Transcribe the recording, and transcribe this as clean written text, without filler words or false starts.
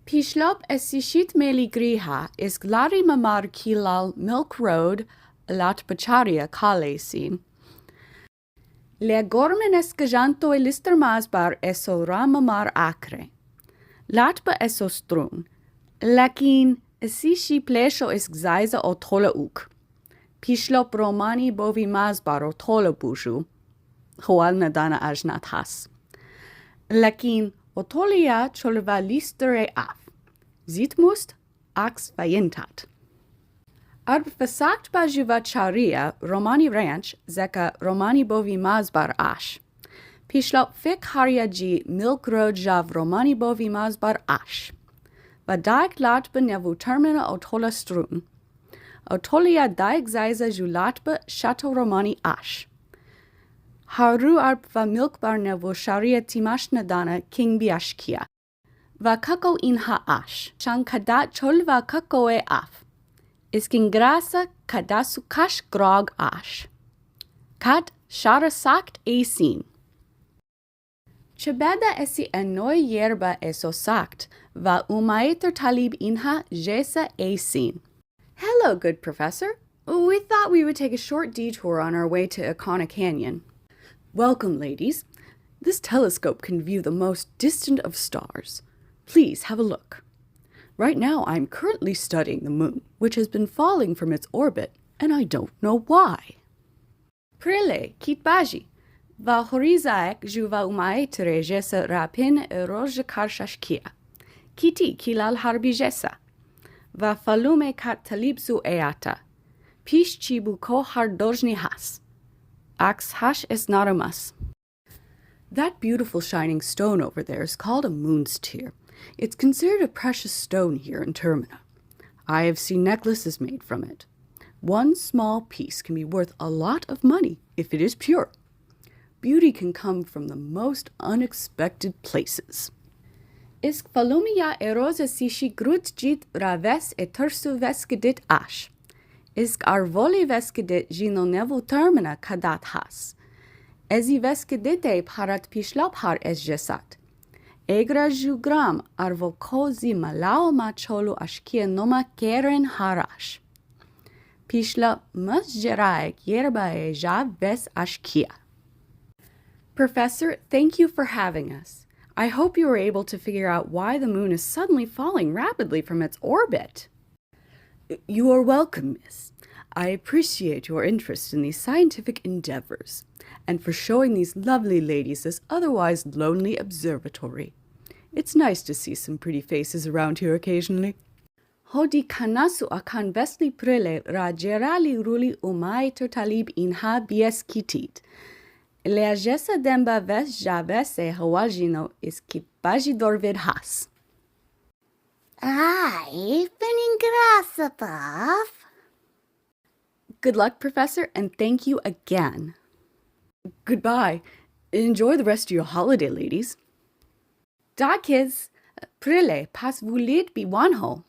Pishlop esishit meli griha is glari mamar kilal milk road lat bacharia kalesin. Le gormen escajanto elister masbar eso ramamar acre. Latba eso strun. Lakin esishi plesho is gzaiza o tola uk. Pishlop romani bovi masbar o tola buju. Hoal nadana ajnat has. Lakin otolia cholva listere af. Zitmust ax vayentat. Arb versagt ba juvacharia Romani ranch zeka Romani bovi mazbar ash. Pishlop fik haryaji milk road jav Romani bovi mazbar ash. Vadaik latbe nevu termina otola strun. Otolia daik zaiza julatbe chateau Romani ash. Haru arb va milk bar nevu sharia timash nadana king biashkia. Va kako in ha ash. Chan kadat chol va kako e af. Iskin grasa kadasu kash grog ash. Kat shara sakt esin. Chebeda esi enoi yerba eso sakt, va umaiter talib inha jesa esin. Hello, good professor. We thought we would take a short detour on our way to Ehenív Canyon. Welcome, ladies. This telescope can view the most distant of stars. Please have a look. Right now, I'm currently studying the moon, which has been falling from its orbit, and I don't know why. Prele, kit baji. Va horizaek juva umaetere jesa rapin eroja karshashkia. Kiti kilal harbijesa. Va falume kat talibsu eata. Pish chibu ko hardojni has. Ax hash es naramas. That beautiful shining stone over there is called a moon's tear. It's considered a precious stone here in Termina. I have seen necklaces made from it. One small piece can be worth a lot of money if it is pure. Beauty can come from the most unexpected places. Isk falumia erosa sishi grutjit raves etersu veskedit ash. Isk arvoli veskedit gino nevu Termina kadat has. Ezi veskedite parat pishlop har esjesat. Egra jugram arvokozi malao macholu ashkia noma keren harash. Pishla masjeraek yerba eja ves ashkia. Professor, thank you for having us. I hope you were able to figure out why the moon is suddenly falling rapidly from its orbit. You are welcome, miss. I appreciate your interest in these scientific endeavors, and for showing these lovely ladies this otherwise lonely observatory. It's nice to see some pretty faces around here occasionally. Hodi kanasu akan vesli prele rajerali ruli umai tertalib inha bies kitit. Leajesa demba ves javese hawajino is kipajidor vidhas. Ay, peningrasapaf. Good luck, Professor, and thank you again. Goodbye. Enjoy the rest of your holiday, ladies. Da kids, prele pas vulit biwanho.